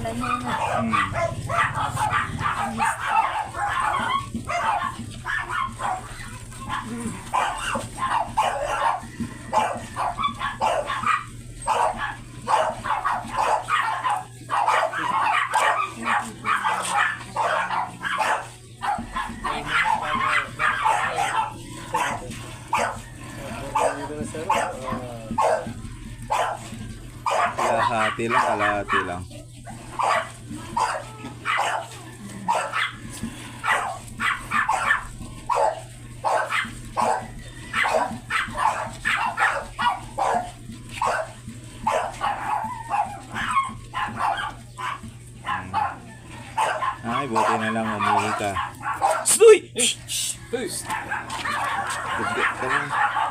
pala niya na. Kalahati lang. Ay, buti na lang umihi ka. Uy! Bugit ka lang.